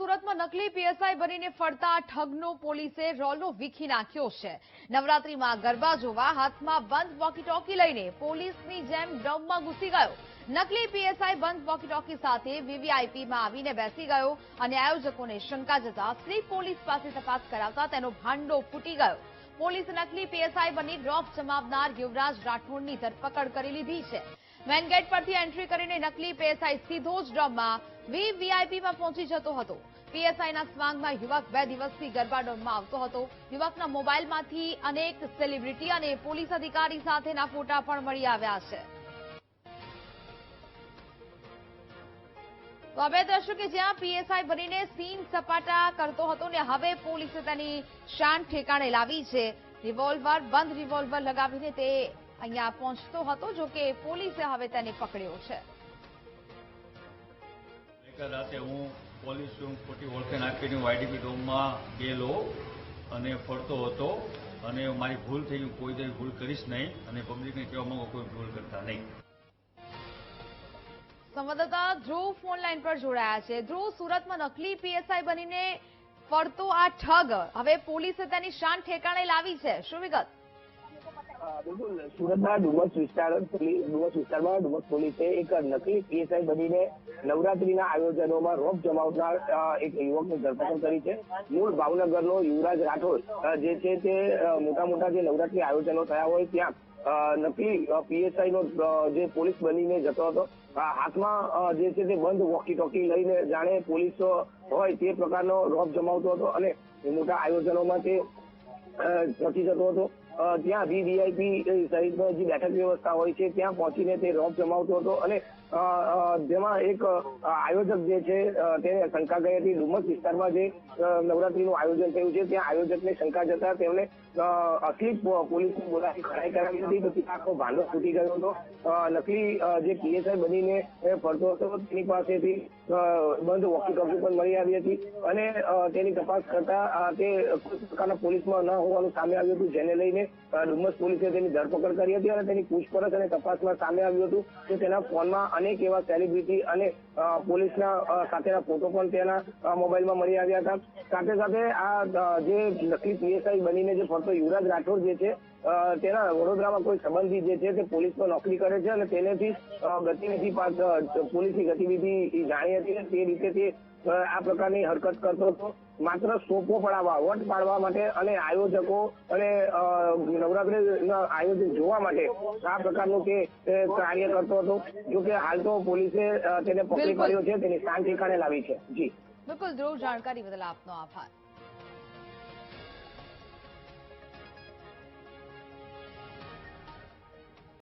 સુરતમાં નકલી પીએસઆઈ બનીને ફરતા ઠગનો પોલીસે રોલો વીખી નાખ્યો છે। નવરાત્રીમાં ગરબા જોવા હાથમાં બંધ વોકી ટોકી લઈને પોલીસની જેમ ડોમમાં ઘૂસી ગયો। નકલી પીએસઆઈ બંધ વોકી ટોકી સાથે વીવીઆઈપીમાં આવીને બેસી ગયો અને આયોજકોને શંકા જતા સ્લીપ પોલીસ પાસે તપાસ કરાવતા તેનો ભાંડો ફૂટી ગયો। પોલીસે નકલી પીએસઆઈ બની રોફ જમાવનાર યુવરાજ રાઠોડની ધરપકડ કરી લીધી છે। મેન ગેટ પરથી એન્ટ્રી કરીને નકલી પીએસઆઈ સીધો જ ડોમમાં વીવીઆઈપીમાં પહોંચી જતો હતો। પીએસઆઈના સ્વાંગમાં યુવક 2 દિવસથી ગરબા ડોમમાં આવતો હતો। યુવકના મોબાઈલમાંથી અનેક સેલિબ્રિટી અને પોલીસ અધિકારી સાથેના ફોટા પણ મળી આવ્યા છે। તો હવે દ્રશ્યો કે જ્યાં પીએસઆઈ બનીને સીન સપાટા કરતો હતો ને હવે પોલીસે તેની શાન ઠેકાણે લાવી છે। રિવોલ્વર બંધ રિવોલ્વર લગાવીને તે અહીંયા પહોંચતો હતો, જો કે પોલીસે હવે તેને પકડ્યો છે। રાતે હું પોલીસ ખોટી ઓળખે નાખીને વાયડીપી ડોમમાં ગયેલો અને ફરતો હતો અને મારી ભૂલ થઈ, હું કોઈ દી ભૂલ કરીશ નહીં અને પબ્લિકને કહેવા માંગુ કોઈ ભૂલ કરતા નહીં। સંવાદદાતા ધ્રુવ ફોન લાઈન પર જોડાયા છે। ધ્રુવ, સુરતમાં નકલી પીએસઆઈ બનીને ફરતો આ ઠગ, હવે પોલીસે તેની શાન ઠેકાણે લાવી છે, શું વિગત? બિલકુલ, સુરતના ડુમસ વિસ્તારમાં ડુમસ પોલીસે એક નકલી પીએસઆઈ બનીને નવરાત્રીના આયોજનોમાં રોપ જમાવનાર એક યુવકની ધરપકડ કરી છે। મૂળ ભાવનગરનો યુવરાજ રાઠોડ જે છે તે મોટા જે નવરાત્રી આયોજનો થયા હોય ત્યાં નકલી પીએસઆઈ નો જે પોલીસ બનીને જતો હતો। હાથમાં જે છે તે બંધ વોકી ટોકી લઈને જાણે પોલીસ હોય તે પ્રકારનો રોપ જમાવતો હતો અને મોટા આયોજનોમાં તે પહોંચી જતો હતો। ત્યાં વીવીઆઈપી સહિતનો જે બેઠક વ્યવસ્થા હોય છે ત્યાં પહોંચીને તે રોપ જમાવતો હતો અને જેમાં એક આયોજક જે છે તેને શંકા ગઈ હતી। ડુમસ વિસ્તારમાં જે નવરાત્રીનું આયોજન થયું છે ત્યાં આયોજકને શંકા જતા તેમણે અસલી પોલીસની બોલાવી ખરાઈ કરાવી હતી, તો આખો ભાંડો ફૂટી ગયો હતો। નકલી જે પીએસઆઈ બનીને ફરતો હતો તેની પાસેથી બંધ વોકી ટોકી પણ મળી આવી હતી અને તેની તપાસ કરતા તે કોઈ પ્રકારના પોલીસમાં ન હોવાનું સામે આવ્યું હતું, જેને લઈને ડુમસ પોલીસે તેની ધરપકડ કરી હતી અને તેની પૂછપરછ અને તપાસમાં સામે આવ્યું હતું કે તેના ફોનમાં અનેક એવા સેલિબ્રિટી અને પોલીસના સાથેના ફોટો પણ તેના મોબાઈલમાં મળી આવ્યા હતા। સાથે સાથે આ જે નકલી પીએસઆઈ બનીને જે ફરતો યુવરાજ રાઠોડ જે છે તેના વડોદરામાં કોઈ સંબંધી જે છે તે પોલીસમાં નોકરી કરે છે અને તેનેથી ગતિવિધિ પોલીસની ગતિવિધિ જાણી હતી, તે રીતે તે આ પ્રકારની હરકત કરતો હતો। માત્ર સોપો પડાવવા, વટ પાડવા માટે અને આયોજકો અને નવરાત્રીના આયોજન જોવા માટે આ પ્રકારનું તે કાર્ય કરતો હતો। જો કે હાલ તો પોલીસે તેને પકડી પાડ્યો છે, તેની શાન ઠેકાણે લાવી છે। જી બિલકુલ ધ્રુવ, જાણકારી બદલ આપનો આભાર।